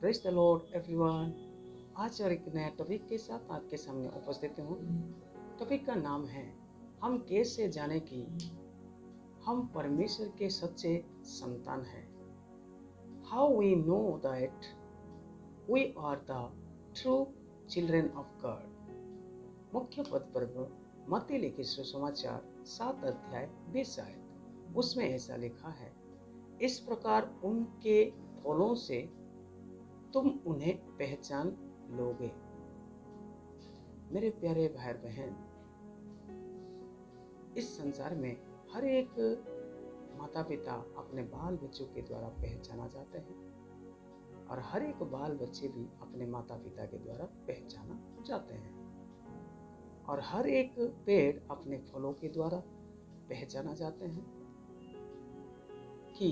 Praise the Lord everyone. आज और एक नया टॉपिक के साथ आपके सामने उपस्थित हूँ। टॉपिक का नाम है हम कैसे जाने कि हम परमेश्वर के सच्चे संतान हैं। How we know that we are the true children of God. मुख्य पद पर मत्ती लिखित सुसमाचार 7 अध्याय 20 आयत, उसमें ऐसा लिखा है, इस प्रकार उनके फलों से तुम उन्हें पहचान लोगे। मेरे प्यारे भाई बहन, इस संसार में हर एक माता पिता अपने बाल बच्चों के द्वारा पहचाना जाते हैं और हर एक बाल बच्चे भी अपने माता पिता के द्वारा पहचाना जाते हैं और हर एक पेड़ अपने फलों के द्वारा पहचाना जाते हैं। कि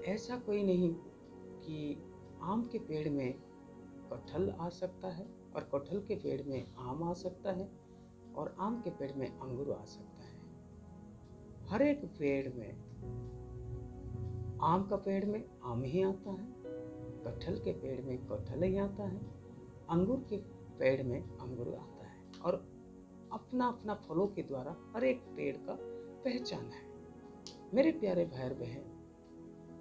ऐसा कोई नहीं कि आम के पेड़ में कटहल आ सकता है और कटहल के पेड़ में आम आ सकता है और आम के पेड़ में अंगूर आ सकता है। हर एक पेड़ में, आम का पेड़ में आम ही आता है, कटहल के पेड़ में कटहल ही आता है, अंगूर के पेड़ में अंगूर आता है और अपना अपना फलों के द्वारा हर एक पेड़ का पहचान है। मेरे प्यारे भाई बहन,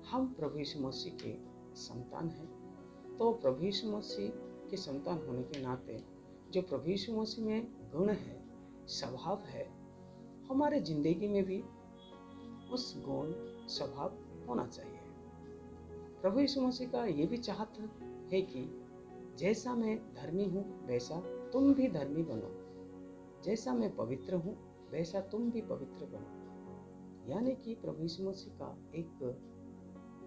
हम प्रभु यीशु मसीह के संतान हैं। तो प्रभु यीशु मसीह के संतान होने के नाते जो प्रभु यीशु मसीह में गुण है, स्वभाव है, हमारे जिंदगी में भी उस गुण स्वभाव होना चाहिए। प्रभु यीशु मसीह का ये भी चाहत है कि जैसा मैं धर्मी हूँ वैसा तुम भी धर्मी बनो, जैसा मैं पवित्र हूँ वैसा तुम भी पवित्र बनो। यानी कि प्रभु यीशु मसीह का एक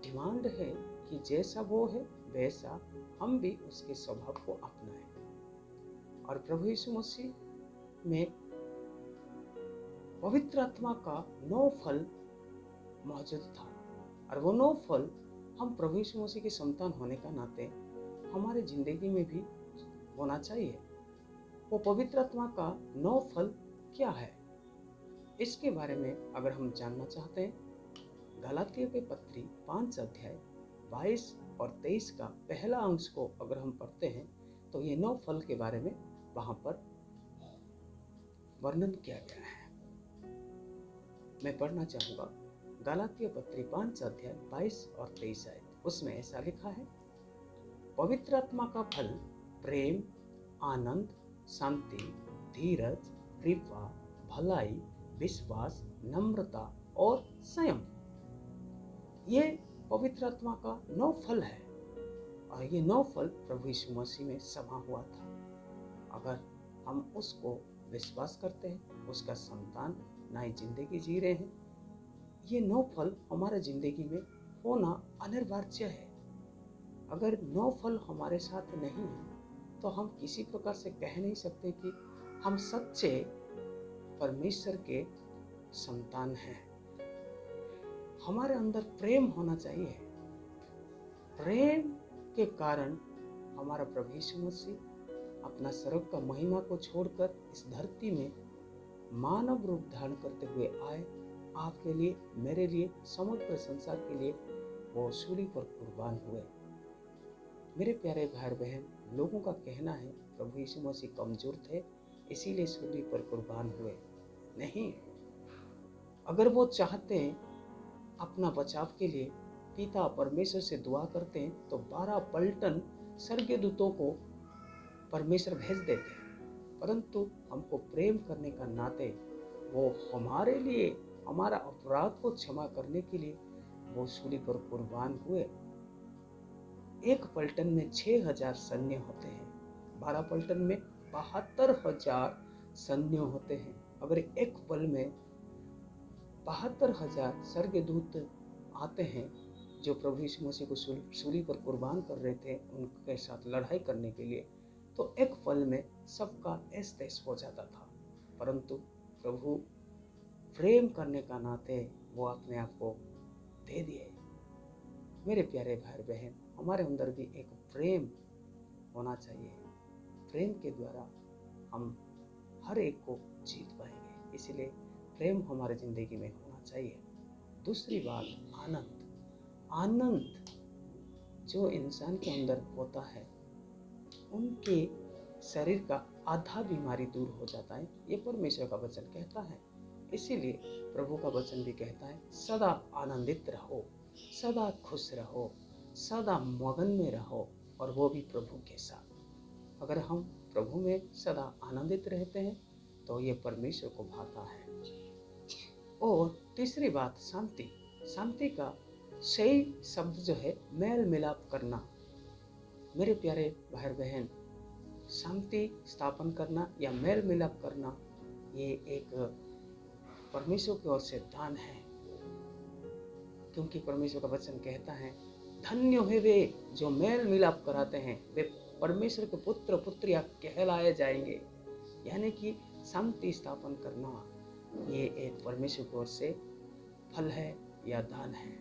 डिमांड है कि जैसा वो है वैसा हम भी उसके स्वभाव को अपनाएं। और प्रभु यीशु मसीह में पवित्र आत्मा का 9 फल मौजूद था और वो 9 फल हम प्रभु यीशु मसीह के संतान होने का नाते हमारे जिंदगी में भी होना चाहिए। वो पवित्र आत्मा का 9 फल क्या है, इसके बारे में अगर हम जानना चाहते हैं, गलातियों के पत्री 5 अध्याय 22 और 23 का पहला अंश को अगर हम पढ़ते हैं तो ये 9 फल के बारे में वहां पर वर्णन किया गया है। मैं पढ़ना चाहूंगा गलातियों पत्री 5 अध्याय 22 और 23 आयत, उसमें ऐसा लिखा है, पवित्र आत्मा का फल प्रेम, आनंद, शांति, धीरज, कृपा, भलाई, विश्वास, नम्रता और संयम। ये पवित्र आत्मा का 9 फल है और ये 9 फल प्रभु यीशु मसीह में समा हुआ था। अगर हम उसको विश्वास करते हैं, उसका संतान नई जिंदगी जी रहे हैं, ये 9 फल हमारे जिंदगी में होना अनिवार्य है। अगर 9 फल हमारे साथ नहीं है तो हम किसी प्रकार से कह नहीं सकते कि हम सच्चे परमेश्वर के संतान हैं। हमारे अंदर प्रेम होना चाहिए। प्रेम के कारण हमारा प्रभु यीशु मसीह अपना स्वर्ग का महिमा को छोड़कर इस धरती में मानव रूप धारण करते हुए आए, आपके लिए, मेरे लिए, समग्र संसार के लिए वो सूली पर कुर्बान हुए। मेरे प्यारे भाई बहन, लोगों का कहना है प्रभु यीशु मसीह कमजोर थे इसीलिए सूली पर कुर्बान हुए। नहीं, अगर वो चाहते हैं अपना बचाव के लिए पिता परमेश्वर से दुआ करते हैं तो 12 पलटन स्वर्गदूतों को परमेश्वर भेज देते हैं, परंतु हमको प्रेम करने का नाते वो हमारे लिए, हमारा अपराध को क्षमा करने के लिए वो सूली पर कुर्बान हुए। एक पलटन में 6000 सैन्य होते हैं, 12 पलटन में 72,000 सैन्य होते हैं। अगर एक पल में 72,000 स्वर्गदूत आते हैं जो प्रभु यीशु मसीह को सूली पर कुर्बान कर रहे थे उनके साथ लड़ाई करने के लिए, तो एक पल में सबका ऐस तैस हो जाता था। परंतु प्रभु प्रेम करने का नाते वो अपने आप को दे दिए। मेरे प्यारे भाई बहन, हमारे अंदर भी एक प्रेम होना चाहिए। प्रेम के द्वारा हम हर एक को जीत पाएंगे, इसलिए प्रेम हमारे जिंदगी में होना चाहिए। दूसरी बात, आनंद। आनंद जो इंसान के अंदर होता है उनके शरीर का आधा बीमारी दूर हो जाता है, ये परमेश्वर का वचन कहता है। इसीलिए प्रभु का वचन भी कहता है सदा आनंदित रहो, सदा खुश रहो, सदा मगन में रहो, और वो भी प्रभु के साथ। अगर हम प्रभु में सदा आनंदित रहते हैं तो ये परमेश्वर को भाता है। और तीसरी बात शांति। शांति का सही शब्द जो है मेल मिलाप करना। मेरे प्यारे भाई बहन, शांति स्थापन करना या मेल मिलाप करना ये एक परमेश्वर की ओर से दान है, क्योंकि परमेश्वर का वचन कहता है धन्य है वे जो मेल मिलाप कराते हैं, वे परमेश्वर के पुत्र पुत्रियां कहलाए जाएंगे। यानी कि शांति स्थापन करना ये एक परमेश्वर की ओर से फल है या दान है।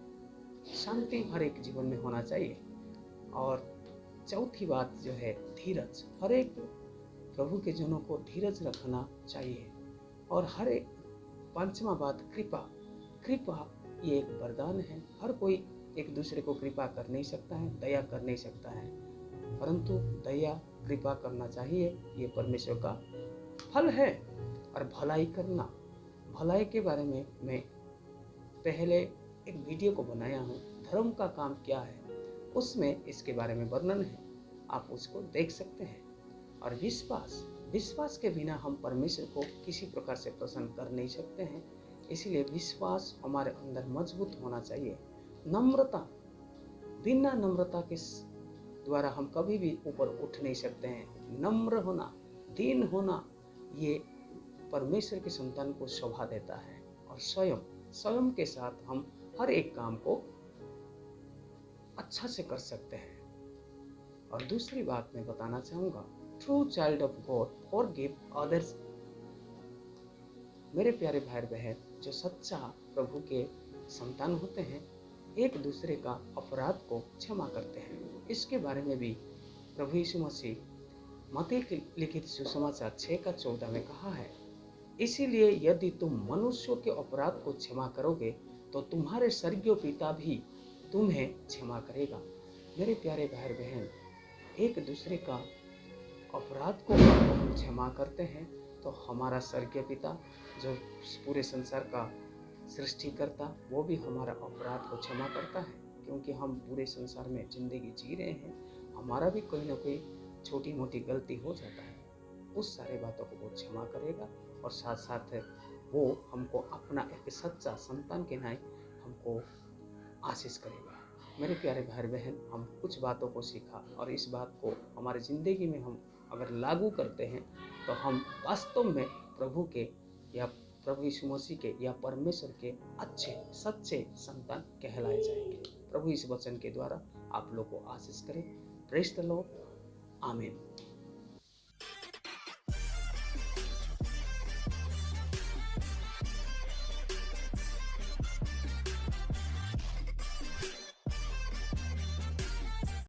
शांति हर एक जीवन में होना चाहिए। और चौथी बात जो है धीरज। हर एक प्रभु के जनों को धीरज रखना चाहिए। और हर एक पांचवा बात कृपा। कृपा ये एक वरदान है। हर कोई एक दूसरे को कृपा कर नहीं सकता है, दया कर नहीं सकता है, परंतु दया कृपा करना चाहिए, ये परमेश्वर का फल है। और भलाई करना, भलाई के बारे में मैं पहले एक वीडियो को बनाया हूँ, धर्म का काम क्या है, उसमें इसके बारे में वर्णन है, आप उसको देख सकते हैं। और विश्वास, विश्वास के बिना हम परमेश्वर को किसी प्रकार से प्रसन्न कर नहीं सकते हैं, इसलिए विश्वास हमारे अंदर मजबूत होना चाहिए। नम्रता, बिना नम्रता के द्वारा हम कभी भी ऊपर उठ नहीं सकते हैं। नम्र होना, दीन होना, ये परमेश्वर के संतान को शोभा देता है। और स्वयं के साथ हम हर एक काम को अच्छा से कर सकते हैं। और दूसरी बात मैं बताना चाहूँगा, true child of God forgive others. मेरे प्यारे भाई बहन, जो सच्चा प्रभु के संतान होते हैं एक दूसरे का अपराध को क्षमा करते हैं। इसके बारे में भी प्रभु यीशु मसीह मत्ती की लिखित सुसमाचार 6:14 में कहा है, इसीलिए यदि तुम मनुष्यों के अपराध को क्षमा करोगे तो तुम्हारे स्वर्गीय पिता भी तुम्हें क्षमा करेगा। मेरे प्यारे भाई बहन, एक दूसरे का अपराध को हम क्षमा करते हैं तो हमारा स्वर्गीय पिता जो पूरे संसार का सृष्टि करता, वो भी हमारा अपराध को क्षमा करता है। क्योंकि हम पूरे संसार में जिंदगी जी रहे हैं, हमारा भी कोई ना कोई छोटी मोटी गलती हो जाता है, उस सारे बातों को वो क्षमा करेगा। और साथ साथ वो हमको अपना एक सच्चा संतान के नाते हमको आशीष करेगा। मेरे प्यारे भाई बहन, हम कुछ बातों को सीखा और इस बात को हमारी ज़िंदगी में हम अगर लागू करते हैं तो हम वास्तव में प्रभु के या प्रभु यीशु मसीह के या परमेश्वर के अच्छे सच्चे संतान कहलाए जाएंगे। प्रभु इस वचन के द्वारा आप लोग को आशीष करें। Praise the Lord. आमीन।